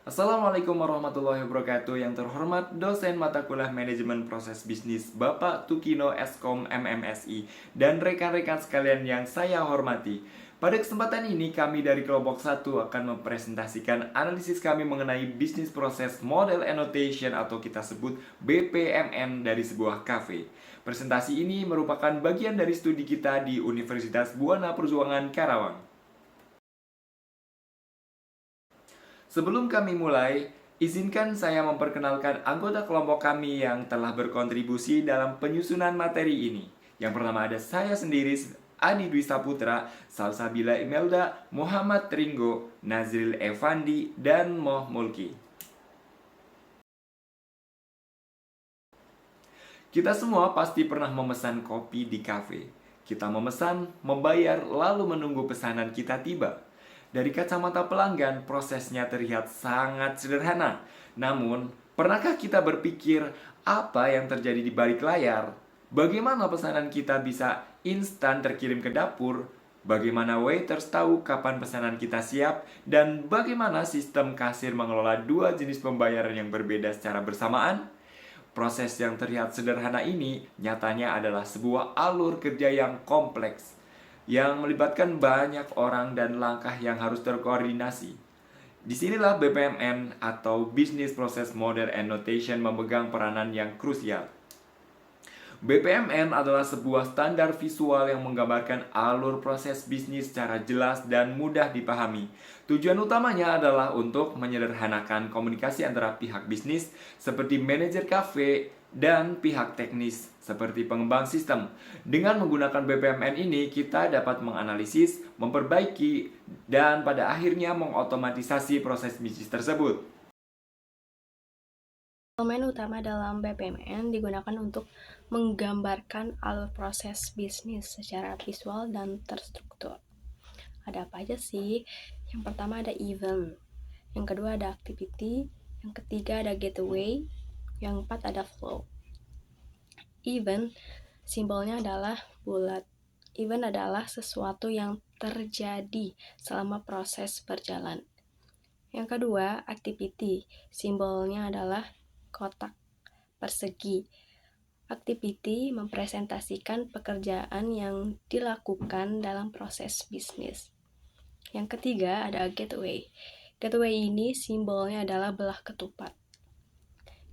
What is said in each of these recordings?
Assalamualaikum warahmatullahi wabarakatuh. Yang terhormat dosen mata kuliah manajemen proses bisnis Bapak Tukino Eskom MMSI dan rekan-rekan sekalian yang saya hormati. Pada kesempatan ini kami dari kelompok 1 akan mempresentasikan analisis kami mengenai bisnis proses model annotation atau kita sebut BPMN dari sebuah kafe. Presentasi ini merupakan bagian dari studi kita di Universitas Buana Perjuangan Karawang. Sebelum kami mulai, izinkan saya memperkenalkan anggota kelompok kami yang telah berkontribusi dalam penyusunan materi ini. Yang pertama ada saya sendiri, Adi Dwi Saputra, Salsabila Imelda, Muhammad Ringo, Nazril Evandi, dan Moh Mulki. Kita semua pasti pernah memesan kopi di kafe. Kita memesan, membayar, lalu menunggu pesanan kita tiba. Dari kacamata pelanggan, prosesnya terlihat sangat sederhana. Namun, pernahkah kita berpikir apa yang terjadi di balik layar? Bagaimana pesanan kita bisa instan terkirim ke dapur? Bagaimana waiters tahu kapan pesanan kita siap? Dan bagaimana sistem kasir mengelola dua jenis pembayaran yang berbeda secara bersamaan? Proses yang terlihat sederhana ini nyatanya adalah sebuah alur kerja yang kompleks yang melibatkan banyak orang dan langkah yang harus terkoordinasi. Disinilah BPMN atau Business Process Model and Notation memegang peranan yang krusial. BPMN adalah sebuah standar visual yang menggambarkan alur proses bisnis secara jelas dan mudah dipahami. Tujuan utamanya adalah untuk menyederhanakan komunikasi antara pihak bisnis seperti manajer kafe dan pihak teknis seperti pengembang sistem. Dengan menggunakan BPMN ini, kita dapat menganalisis, memperbaiki, dan pada akhirnya mengotomatisasi proses bisnis tersebut. Elemen utama dalam BPMN digunakan untuk menggambarkan alur proses bisnis secara visual dan terstruktur. Ada apa aja sih? Yang pertama ada event, yang kedua ada activity, yang ketiga ada gateway, yang keempat ada flow. Event simbolnya adalah bulat. Event adalah sesuatu yang terjadi selama proses berjalan. Yang kedua, activity. Simbolnya adalah kotak persegi. Activity mempresentasikan pekerjaan yang dilakukan dalam proses bisnis. Yang ketiga ada gateway. Gateway ini simbolnya adalah belah ketupat.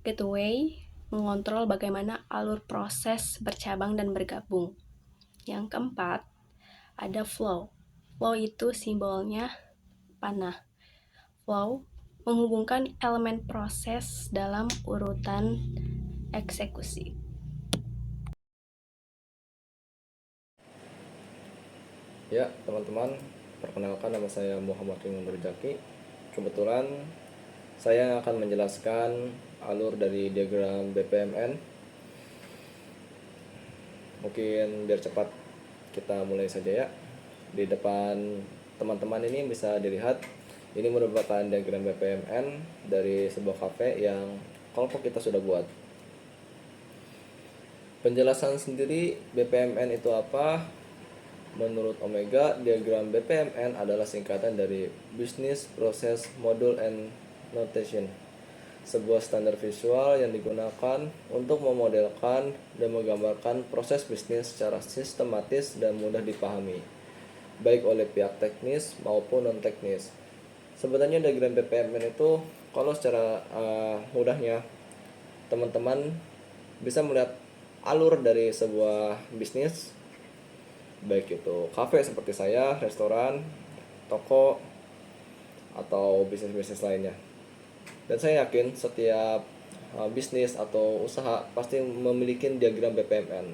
Gateway mengontrol bagaimana alur proses bercabang dan bergabung. Yang keempat ada flow. Flow itu simbolnya panah. Flow menghubungkan elemen proses dalam urutan eksekusi. Ya, teman-teman, perkenalkan nama saya Muhammad Ringo Nurjaki. Kebetulan saya akan menjelaskan alur dari diagram BPMN. Mungkin biar cepat kita mulai saja ya. Di depan teman-teman ini bisa dilihat ini merupakan diagram BPMN dari sebuah kafe yang kelompok kita sudah buat. Penjelasan sendiri BPMN itu apa? Menurut Omega, diagram BPMN adalah singkatan dari Business Process Model and Notation, sebuah standar visual yang digunakan untuk memodelkan dan menggambarkan proses bisnis secara sistematis dan mudah dipahami, baik oleh pihak teknis maupun non-teknis. Sebenarnya diagram BPMN itu, kalau secara mudahnya, teman-teman bisa melihat alur dari sebuah bisnis, baik itu kafe seperti saya, restoran, toko, atau bisnis-bisnis lainnya. Dan saya yakin setiap bisnis atau usaha pasti memiliki diagram BPMN.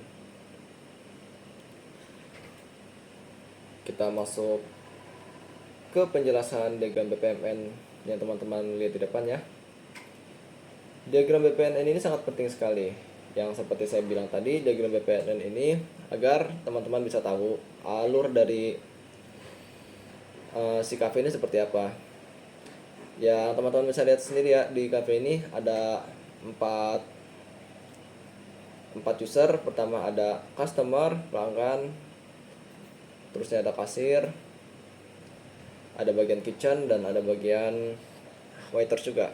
Kita masuk ke penjelasan diagram BPMN yang teman-teman lihat di depan ya. Diagram BPMN ini sangat penting sekali. Yang seperti saya bilang tadi, diagram BPMN ini agar teman-teman bisa tahu alur dari si kafe ini seperti apa. Ya, teman-teman bisa lihat sendiri ya, di cafe ini ada empat user. Pertama ada customer, pelanggan, terusnya ada kasir, ada bagian kitchen, dan ada bagian waiters juga.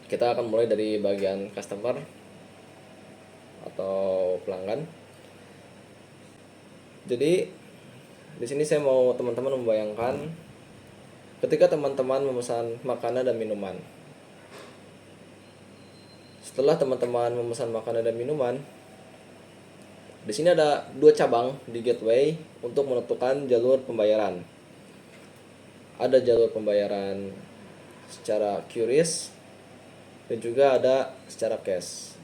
Kita akan mulai dari bagian customer atau pelanggan. Jadi di sini saya mau teman-teman membayangkan ketika teman-teman memesan makanan dan minuman. Setelah teman-teman memesan makanan dan minuman, di sini ada dua cabang di gateway untuk menentukan jalur pembayaran. Ada jalur pembayaran secara QRIS dan juga ada secara cash.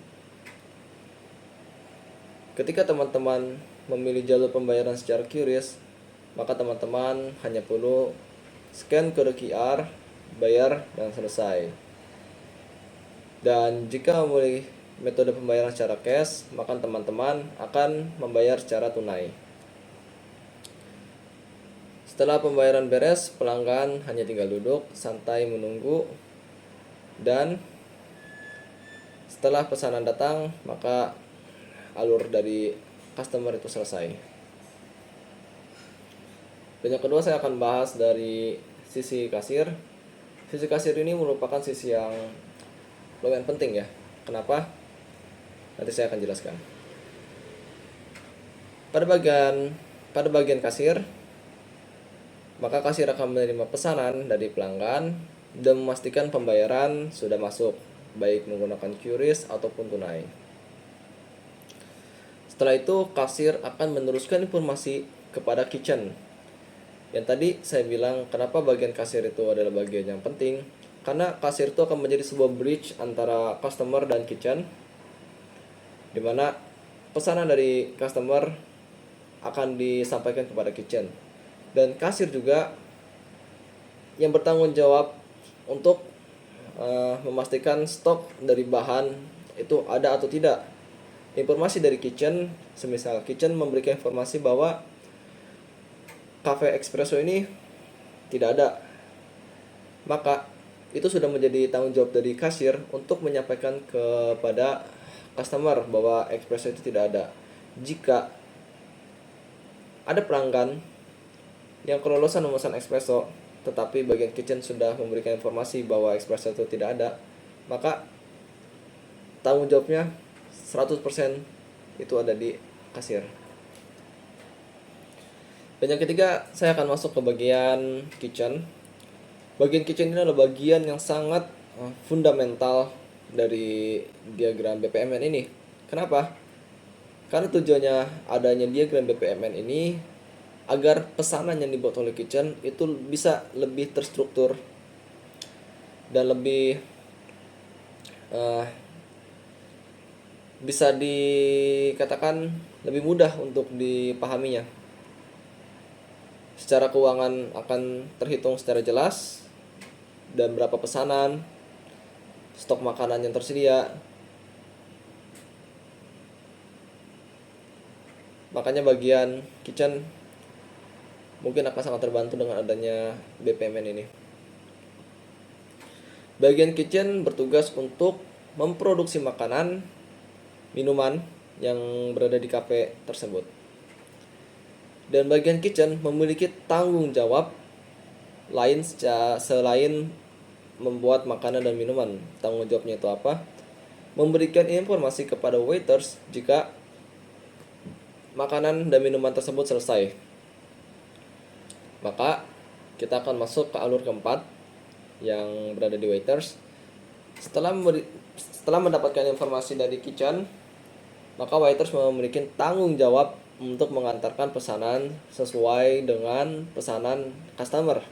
Ketika teman-teman memilih jalur pembayaran secara QRIS, maka teman-teman hanya perlu scan kode QR, bayar, dan selesai. Dan jika memilih metode pembayaran secara cash, maka teman-teman akan membayar secara tunai. Setelah pembayaran beres, pelanggan hanya tinggal duduk, santai menunggu, dan setelah pesanan datang, maka alur dari customer itu selesai. Dan yang kedua saya akan bahas dari sisi kasir. Sisi kasir ini merupakan sisi yang lumayan penting ya. Kenapa? Nanti saya akan jelaskan. Pada bagian kasir, maka kasir akan menerima pesanan dari pelanggan dan memastikan pembayaran sudah masuk, baik menggunakan QRIS ataupun tunai. Setelah itu, kasir akan meneruskan informasi kepada kitchen. Yang tadi saya bilang kenapa bagian kasir itu adalah bagian yang penting, karena kasir itu akan menjadi sebuah bridge antara customer dan kitchen, di mana pesanan dari customer akan disampaikan kepada kitchen. Dan kasir juga yang bertanggung jawab untuk memastikan stok dari bahan itu ada atau tidak. Informasi dari kitchen, semisal kitchen memberikan informasi bahwa cafe espresso ini tidak ada, maka itu sudah menjadi tanggung jawab dari kasir untuk menyampaikan kepada customer bahwa espresso itu tidak ada. Jika ada pelanggan yang kelolosan memesan espresso, tetapi bagian kitchen sudah memberikan informasi bahwa espresso itu tidak ada, maka tanggung jawabnya 100% itu ada di kasir. Dan yang ketiga, saya akan masuk ke bagian kitchen. Bagian kitchen ini adalah bagian yang sangat fundamental dari diagram BPMN ini. Kenapa? Karena tujuannya adanya diagram BPMN ini agar pesanan yang dibuat oleh kitchen itu bisa lebih terstruktur dan lebih bisa dikatakan lebih mudah untuk dipahaminya. Secara keuangan akan terhitung secara jelas, dan berapa pesanan, stok makanan yang tersedia. Makanya bagian kitchen mungkin akan sangat terbantu dengan adanya BPMN ini. Bagian kitchen bertugas untuk memproduksi makanan, minuman yang berada di kafe tersebut. Dan bagian kitchen memiliki tanggung jawab lain selain membuat makanan dan minuman. Tanggung jawabnya itu apa? Memberikan informasi kepada waiters jika makanan dan minuman tersebut selesai. Maka kita akan masuk ke alur keempat yang berada di waiters. Setelah mendapatkan informasi dari kitchen, maka waiters memiliki tanggung jawab untuk mengantarkan pesanan sesuai dengan pesanan customer.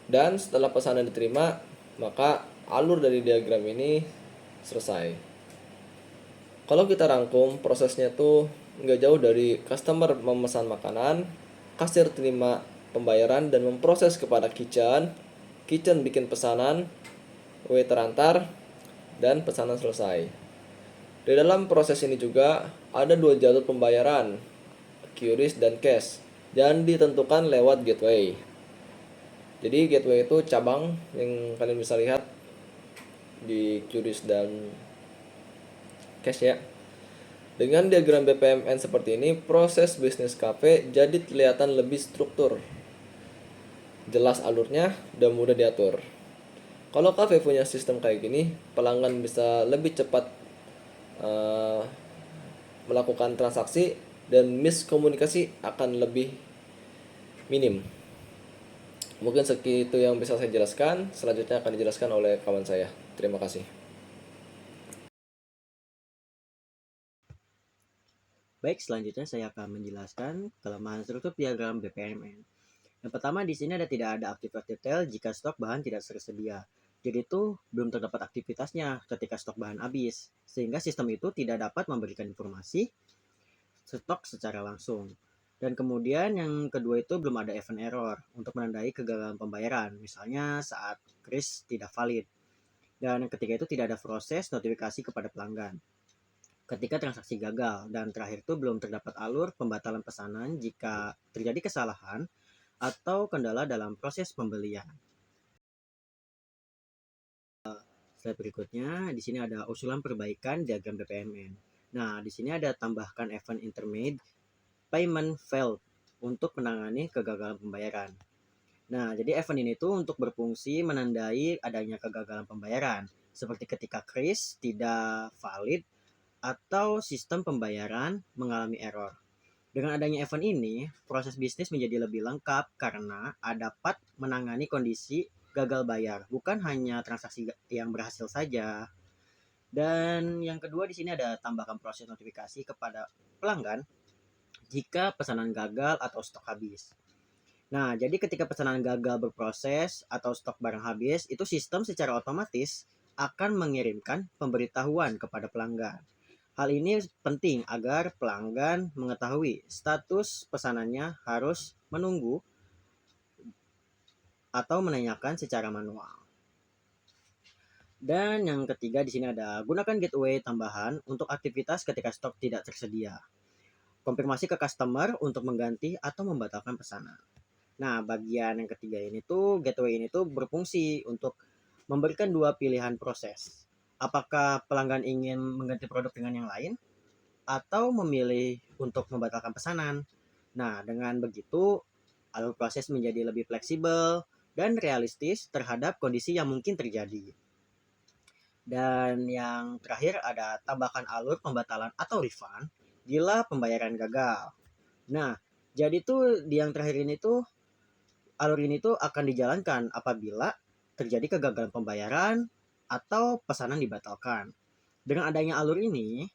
Dan setelah pesanan diterima, maka alur dari diagram ini selesai. Kalau kita rangkum, prosesnya tuh nggak jauh dari customer memesan makanan, kasir terima pembayaran dan memproses kepada kitchen, kitchen bikin pesanan, waiter antar, dan pesanan selesai. Di dalam proses ini juga ada dua jalur pembayaran, QRIS dan cash, dan ditentukan lewat gateway. Jadi gateway itu cabang yang kalian bisa lihat di QRIS dan cash ya. Dengan diagram BPMN seperti ini, proses bisnis cafe jadi kelihatan lebih struktur. jelas alurnya, dan mudah diatur. Kalau kafe punya sistem kayak gini, pelanggan bisa lebih cepat eh, melakukan transaksi dan miskomunikasi akan lebih minim. Mungkin segitu yang bisa saya jelaskan. Selanjutnya akan dijelaskan oleh kawan saya. Terima kasih. Baik, selanjutnya saya akan menjelaskan kelemahan struktur diagram BPMN. Yang pertama, di sini tidak ada aktivitas detail jika stok bahan tidak tersedia. Jadi itu belum terdapat aktivitasnya ketika stok bahan habis, sehingga sistem itu tidak dapat memberikan informasi stok secara langsung. Dan kemudian yang kedua itu belum ada event error untuk menandai kegagalan pembayaran, misalnya saat kris tidak valid. Dan yang ketiga itu tidak ada proses notifikasi kepada pelanggan ketika transaksi gagal, dan terakhir itu belum terdapat alur pembatalan pesanan jika terjadi kesalahan atau kendala dalam proses pembelian. Slide berikutnya, di sini ada usulan perbaikan diagram BPMN. Nah, di sini ada tambahkan event intermediate payment failed untuk menangani kegagalan pembayaran. Nah, jadi event ini tuh untuk berfungsi menandai adanya kegagalan pembayaran, seperti ketika kris tidak valid atau sistem pembayaran mengalami error. Dengan adanya event ini, proses bisnis menjadi lebih lengkap karena dapat menangani kondisi gagal bayar, bukan hanya transaksi yang berhasil saja. Dan yang kedua di sini ada tambahkan proses notifikasi kepada pelanggan jika pesanan gagal atau stok habis. Nah, jadi ketika pesanan gagal berproses atau stok barang habis, itu sistem secara otomatis akan mengirimkan pemberitahuan kepada pelanggan. Hal ini penting agar pelanggan mengetahui status pesanannya harus menunggu atau menanyakan secara manual. Dan yang ketiga di sini ada gunakan gateway tambahan untuk aktivitas ketika stok tidak tersedia. Konfirmasi ke customer untuk mengganti atau membatalkan pesanan. Nah, bagian yang ketiga ini tuh gateway ini tuh berfungsi untuk memberikan dua pilihan proses. Apakah pelanggan ingin mengganti produk dengan yang lain atau memilih untuk membatalkan pesanan. Nah, dengan begitu, alur proses menjadi lebih fleksibel dan realistis terhadap kondisi yang mungkin terjadi. Dan yang terakhir ada tambahkan alur pembatalan atau refund bila pembayaran gagal. Nah, jadi tuh di yang terakhir ini tuh alur ini tuh akan dijalankan apabila terjadi kegagalan pembayaran atau pesanan dibatalkan. Dengan adanya alur ini,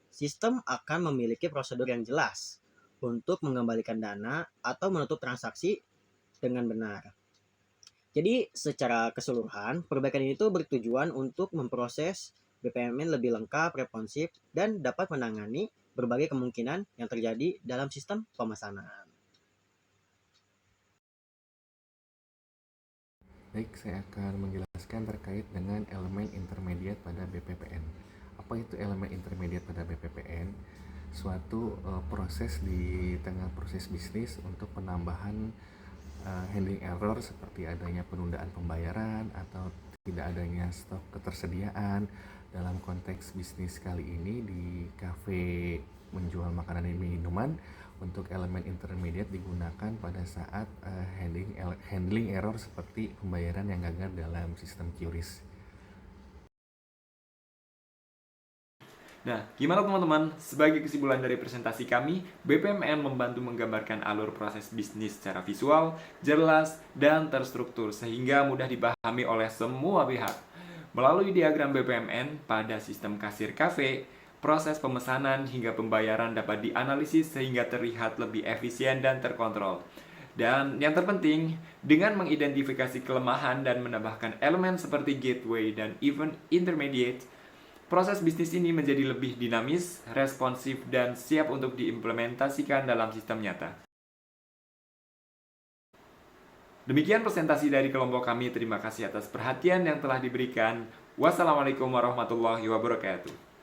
sistem akan memiliki prosedur yang jelas untuk mengembalikan dana atau menutup transaksi dengan benar. Jadi secara keseluruhan, perbaikan ini tuh bertujuan untuk memproses BPMN lebih lengkap, responsif, dan dapat menangani berbagai kemungkinan yang terjadi dalam sistem pemesanan. Baik, saya akan menjelaskan terkait dengan elemen intermediate pada BPPN. Apa itu elemen intermediate pada BPPN? Suatu proses di tengah proses bisnis untuk penambahan handling error seperti adanya penundaan pembayaran atau tidak adanya stok ketersediaan. Dalam konteks bisnis kali ini di kafe menjual makanan dan minuman, untuk elemen intermediate digunakan pada saat handling error seperti pembayaran yang gagal dalam sistem QRIS. Nah, gimana teman-teman? Sebagai kesimpulan dari presentasi kami, BPMN membantu menggambarkan alur proses bisnis secara visual, jelas, dan terstruktur sehingga mudah dipahami oleh semua pihak. Melalui diagram BPMN pada sistem kasir kafe, proses pemesanan hingga pembayaran dapat dianalisis sehingga terlihat lebih efisien dan terkontrol. Dan yang terpenting, dengan mengidentifikasi kelemahan dan menambahkan elemen seperti gateway dan event intermediate, proses bisnis ini menjadi lebih dinamis, responsif, dan siap untuk diimplementasikan dalam sistem nyata. Demikian presentasi dari kelompok kami. Terima kasih atas perhatian yang telah diberikan. Wassalamualaikum warahmatullahi wabarakatuh.